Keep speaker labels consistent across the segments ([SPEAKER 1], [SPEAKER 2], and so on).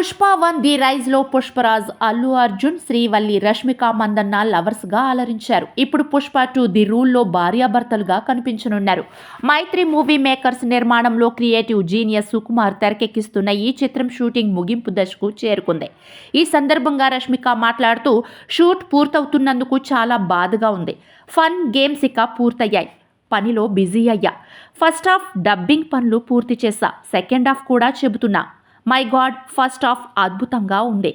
[SPEAKER 1] Pushpa 1 the rise లో Pushparaj, Allu Arjun, Srivalli, Rashmika Mandanna lovers గా అలరించారు. ఇప్పుడు పుష్ప 2 ది రూల్ లో భార్యాభర్తలుగా కనిపించనున్నారు. మైత్రి మూవీ మేకర్స్ నిర్మాణంలో క్రియేటివ్ జీనియస్ సుకుమార్ తెరకెక్కిస్తున్న ఈ చిత్రం షూటింగ్ ముగింపు దశకు చేరుకుంది. ఈ సందర్భంగా రష్మిక మాట్లాడుతూ, షూట్ పూర్తవుతున్నందుకు చాలా బాధగా ఉంది. ఫన్ గేమ్స్ ఇక పూర్తయ్యాయి. పనిలో బిజీ అయ్యా. ఫస్ట్ హాఫ్ డబ్బింగ్ పనులు పూర్తి చేశా. సెకండ్ హాఫ్ కూడా చెబుతున్నా. మై గాడ్, ఫస్ట్ హాఫ్ అద్భుతంగా ఉంది.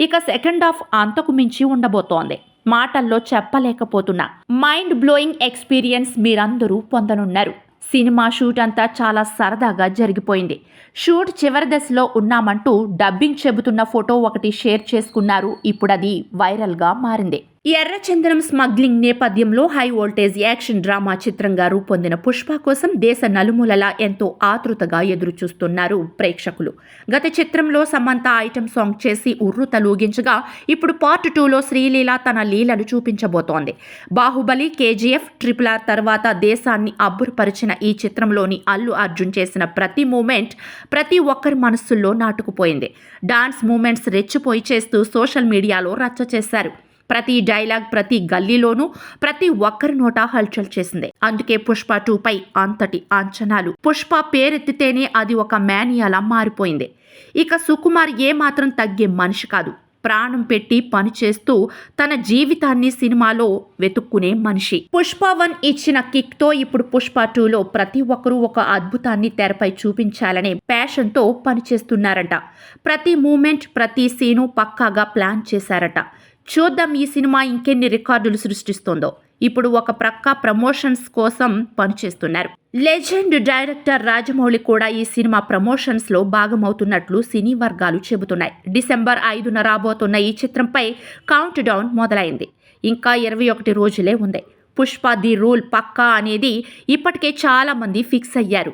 [SPEAKER 1] ఇక సెకండ్ హాఫ్ అంతకు మించి ఉండబోతోంది. మాటల్లో చెప్పలేకపోతున్నా. మైండ్ బ్లోయింగ్ ఎక్స్పీరియన్స్ మీరందరూ పొందనున్నారు. సినిమా షూట్ అంతా చాలా సరదాగా జరిగిపోయింది. షూట్ చివరి దశలో ఉన్నామంటూ డబ్బింగ్ చెబుతున్న ఫోటో ఒకటి షేర్ చేసుకున్నారు. ఇప్పుడది వైరల్గా మారింది. ఎర్రచందనం స్మగ్లింగ్ నేపథ్యంలో హై వోల్టేజ్ యాక్షన్ డ్రామా చిత్రంగా రూపొందిన పుష్ప కోసం దేశ నలుమూలలా ఎంతో ఆతృతగా ఎదురుచూస్తున్నారు ప్రేక్షకులు. గత చిత్రంలో సమంత ఐటెం సాంగ్ చేసి ఉర్రూతలూగించగా ఇప్పుడు పార్ట్ 2లో శ్రీలీల తన లీలలు చూపించబోతోంది. బాహుబలి, KGF, RRR తర్వాత దేశాన్ని అబ్బురపరిచిన ఈ చిత్రంలోని అల్లు అర్జున్ చేసిన ప్రతి మూమెంట్ ప్రతి ఒక్కరి మనస్సుల్లో నాటుకుపోయింది. డాన్స్ మూమెంట్స్ రెచ్చిపోయి చేస్తూ సోషల్ మీడియాలో రచ్చ చేశారు. ప్రతి డైలాగ్ ప్రతి గల్లీలోనూ ప్రతి ఒక్కరి నోట హల్చల్ చేసింది. అందుకే పుష్ప 2 పై అంతటి అంచనాలు. పుష్ప పేరెత్తితేనే అది ఒక మేనియాలా మారిపోయింది. ఇక సుకుమార్ ఏమాత్రం తగ్గే మనిషి కాదు. ప్రాణం పెట్టి పని చేస్తూ తన జీవితాన్ని సినిమాలో వెతుక్కునే మనిషి. పుష్ప 1 ఇచ్చిన కిక్ తో ఇప్పుడు పుష్ప 2లో ప్రతి ఒక్కరూ ఒక అద్భుతాన్ని తెరపై చూపించాలనే ప్యాషన్తో పనిచేస్తున్నారట. ప్రతి మూమెంట్ ప్రతి సీను పక్కాగా ప్లాన్ చేశారట. చూద్దాం ఈ సినిమా ఇంకెన్ని రికార్డులు సృష్టిస్తోందో. ఇప్పుడు ఒక ప్రక్క ప్రమోషన్స్ కోసం పనిచేస్తున్నారు. లెజెండ్ డైరెక్టర్ రాజమౌళి కూడా ఈ సినిమా ప్రమోషన్స్ లో భాగమవుతున్నట్లు సినీ వర్గాలు చెబుతున్నాయి. డిసెంబర్ 5న రాబోతున్న ఈ చిత్రంపై కౌంట్ డౌన్ మొదలైంది. ఇంకా 21 రోజులే ఉంది. పుష్ప ది రూల్ పక్కా అనేది ఇప్పటికే చాలా మంది ఫిక్స్ అయ్యారు.